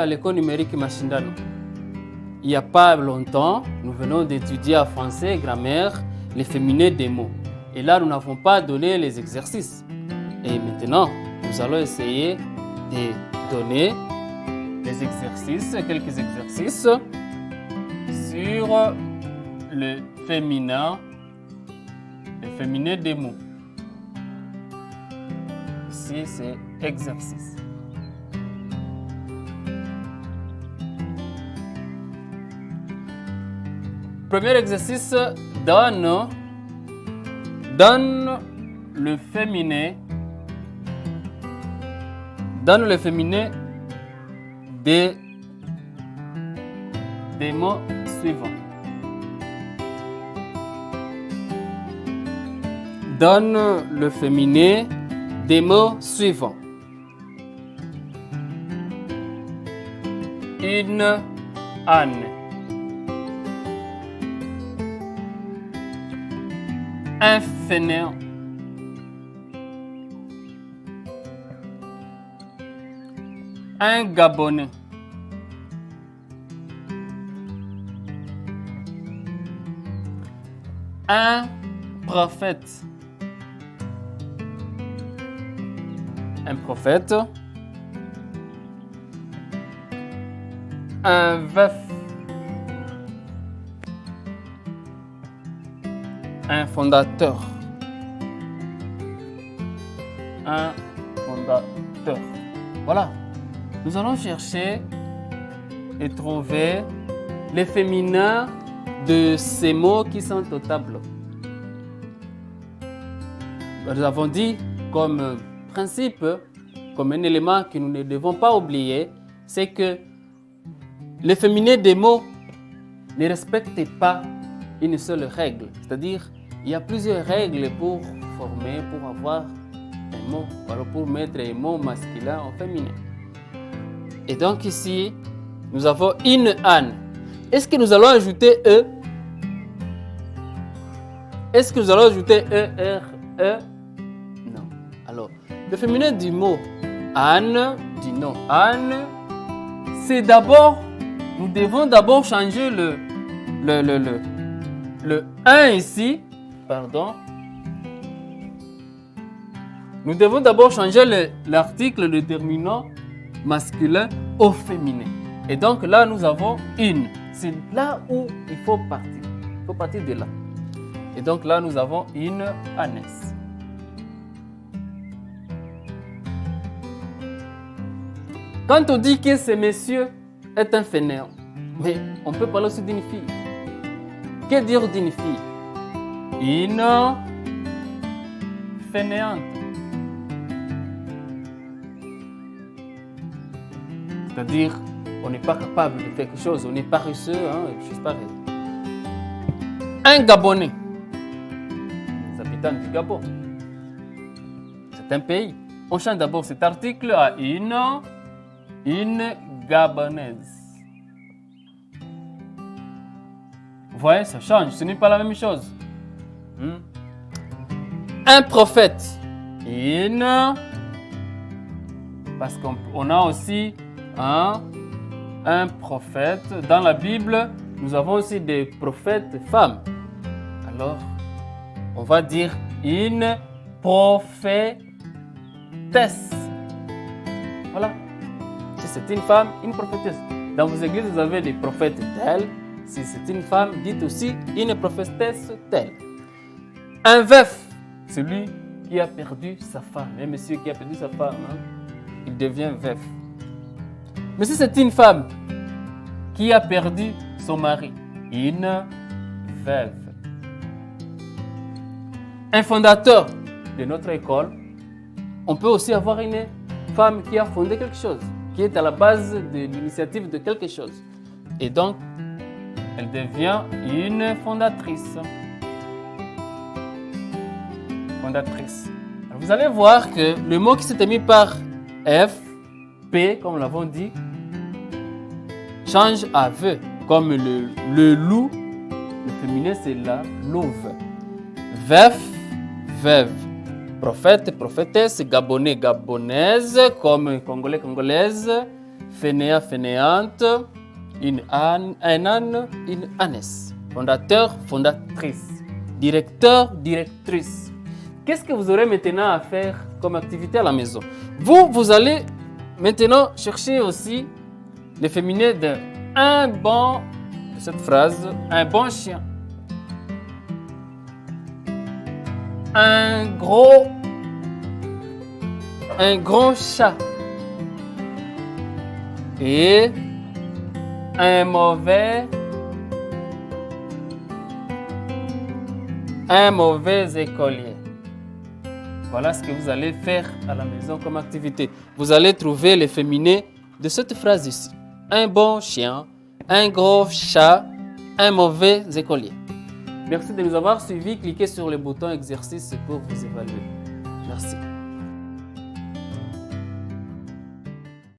à l'école numérique Mashindano. Il n'y a pas longtemps, nous venons d'étudier en français, grammaire, les féminins des mots. Et là, nous n'avons pas donné les exercices. Et maintenant, nous allons essayer de donner des exercices, quelques exercices sur le féminin des mots. Ici, c'est exercice. Premier exercice, donne le féminin des mots suivants. Donne le féminin des mots suivants. Une âne. Un fainéant. Un Gabonais. Un prophète. Un prophète. Un veuf. Un fondateur. Un fondateur. Voilà. Nous allons chercher et trouver les féminins de ces mots qui sont au tableau. Nous avons dit comme principe, comme un élément que nous ne devons pas oublier, c'est que les féminins des mots ne respectent pas une seule règle. C'est-à-dire, il y a plusieurs règles pour former, pour avoir un mot, alors pour mettre un mot masculin en féminin. Et donc ici, nous avons une âne. Est-ce que nous allons ajouter E? Est-ce que nous allons ajouter E, R, E? Non. Alors, le féminin du mot âne, du nom âne, c'est d'abord, nous devons d'abord changer le 1 ici, pardon. Nous devons d'abord changer l'article déterminant masculin au féminin. Et donc là, nous avons une. C'est là où il faut partir. Il faut partir de là. Et donc là, nous avons une ânesse. Quand on dit que ce monsieur est un fainéant, mais on peut parler aussi d'une fille. Que dire d'une fille? Une fainéante. C'est-à-dire, on n'est pas capable de faire quelque chose, on est paresseux, quelque chose pareil. Un Gabonais, les habitants du Gabon, c'est un pays. On change d'abord cet article à une Gabonaise. Vous voyez, ça change, ce n'est pas la même chose. Un prophète, parce qu'on a aussi un prophète. Dans la Bible, nous avons aussi des prophètes femmes. Alors, on va dire une prophétesse. Voilà. Si c'est une femme, une prophétesse. Dans vos églises, vous avez des prophètes tels. Si c'est une femme, dites aussi une prophétesse telle. Un veuf, celui qui a perdu sa femme. Un monsieur qui a perdu sa femme, il devient veuf. Mais si c'est une femme qui a perdu son mari, une veuve. Un fondateur de notre école, on peut aussi avoir une femme qui a fondé quelque chose, qui est à la base de l'initiative de quelque chose. Et donc, elle devient une fondatrice. Fondatrice. Alors, vous allez voir que le mot qui s'est terminé par F, P, comme nous l'avons dit, change à V, comme le loup, le féminin c'est la louve. Veuf, veuve. Prophète, prophétesse, gabonais, gabonaise, comme congolais, congolaise. fainéant, fainéante, un âne, une ânesse. Fondateur, fondatrice. Directeur, directrice. Qu'est-ce que vous aurez maintenant à faire comme activité à la maison? Vous allez maintenant chercher aussi le féminin de un bon, cette phrase, un bon chien. Un grand chat. Et un mauvais écolier. Voilà ce que vous allez faire à la maison comme activité. Vous allez trouver les féminins de cette phrase ici. Un bon chien, un gros chat, un mauvais écolier. Merci de nous avoir suivis. Cliquez sur le bouton exercice pour vous évaluer. Merci.